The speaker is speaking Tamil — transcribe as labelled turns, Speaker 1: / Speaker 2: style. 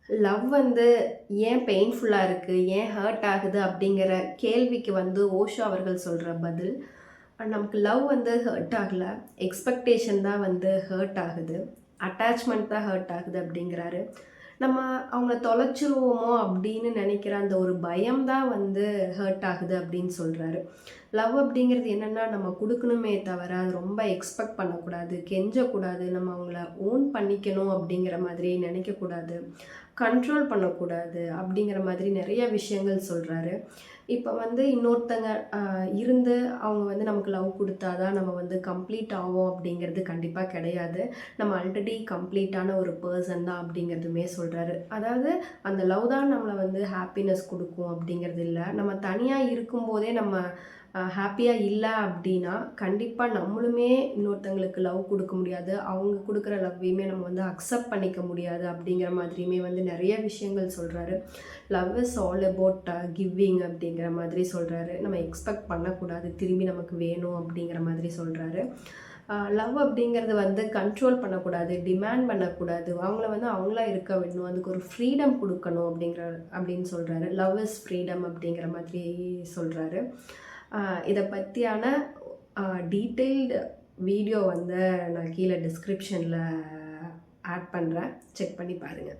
Speaker 1: லவ் வந்து ஏன் பெயின்ஃபுல்லா இருக்கு? ஏன் ஹர்ட் ஆகுது? அப்படிங்கிற கேள்விக்கு வந்து ஓஷோ அவர்கள் சொல்ற பதில், நமக்கு லவ் வந்து ஹர்ட் ஆகல. எக்ஸ்பெக்டேஷன் தான் வந்து ஹர்ட் ஆகுது. அட்டாச்மெண்ட் தான் ஹர்ட் ஆகுது அப்படிங்கிறாரு. நம்ம அவங்கள தொலைச்சிருவோமோ அப்படின்னு நெனைக்கிற அந்த ஒரு பயம் தான் வந்து ஹர்ட் ஆகுது அப்படின்னு சொல்றாரு. லவ் அப்படிங்கிறது என்னன்னா, நம்ம குடுக்கணுமே தவிர, அது ரொம்ப எக்ஸ்பெக்ட் பண்ணக்கூடாது, கெஞ்சக்கூடாது, நம்ம அவங்கள ஓன் பண்ணிக்கணும் அப்படிங்கிற மாதிரி நெனைக்கக்கூடாது. கண்ட்ரோல் பண்ணக்கூடாது அப்படிங்கிற மாதிரி நிறைய விஷயங்கள் சொல்றாரு. இப்ப வந்து இன்னொருத்தங்க இருந்து அவங்க வந்து நமக்கு லவ் குடுத்தா தான் நம்ம வந்து கம்ப்ளீட் ஆவோம் அப்படிங்கிறது கண்டிப்பா கிடையாது. நம்ம ஆல்ரெடி கம்ப்ளீட்டான ஒரு பெர்சன் தான் அப்படிங்கிறதுமே சொல்றாரு. அதாவது அந்த லவ் தான் நம்மள வந்து ஹாப்பினஸ் குடுக்கும் அப்படிங்கிறது இல்ல. நம்ம தனியா இருக்கும்போதே நம்ம ஹாப்பியா இல்ல அப்படின்னா, கண்டிப்பா நம்மளுமே இன்னொருத்தங்களுக்கு லவ் குடுக்க முடியாது. அவங்க குடுக்குற லவ்வையுமே நம்ம வந்து அக்செப்ட் பண்ணிக்க முடியாது அப்படிங்கிற மாதிரியுமே வந்து நெறைய விஷயங்கள் சொல்றாரு. Love is all about giving அப்படிங்கிற மாதிரி சொல்றாரு. நம்ம எக்ஸ்பெக்ட் பண்ணக்கூடாது. திரும்பி நமக்கு வேணும் அப்படிங்கிற மாதிரி சொல்றாரு. லவ் அப்படிங்கிறது வந்து கண்ட்ரோல் பண்ணக்கூடாது, டிமாண்ட் பண்ணக்கூடாது. அவங்கள வந்து அவங்களா இருக்க விடணும். அதுக்கு ஒரு ஃப்ரீடம் குடுக்கணும் அப்படின்னு சொல்றாரு. லவ் இஸ் ஃப்ரீடம் அப்படிங்கிற மாதிரி சொல்றாரு. இத பத்தியான டீட்டெயில்டு வீடியோ வந்து நான் கீழ டிஸ்கிரிப்ஷன்ல ஆட் பண்றேன். செக் பண்ணி பாருங்க.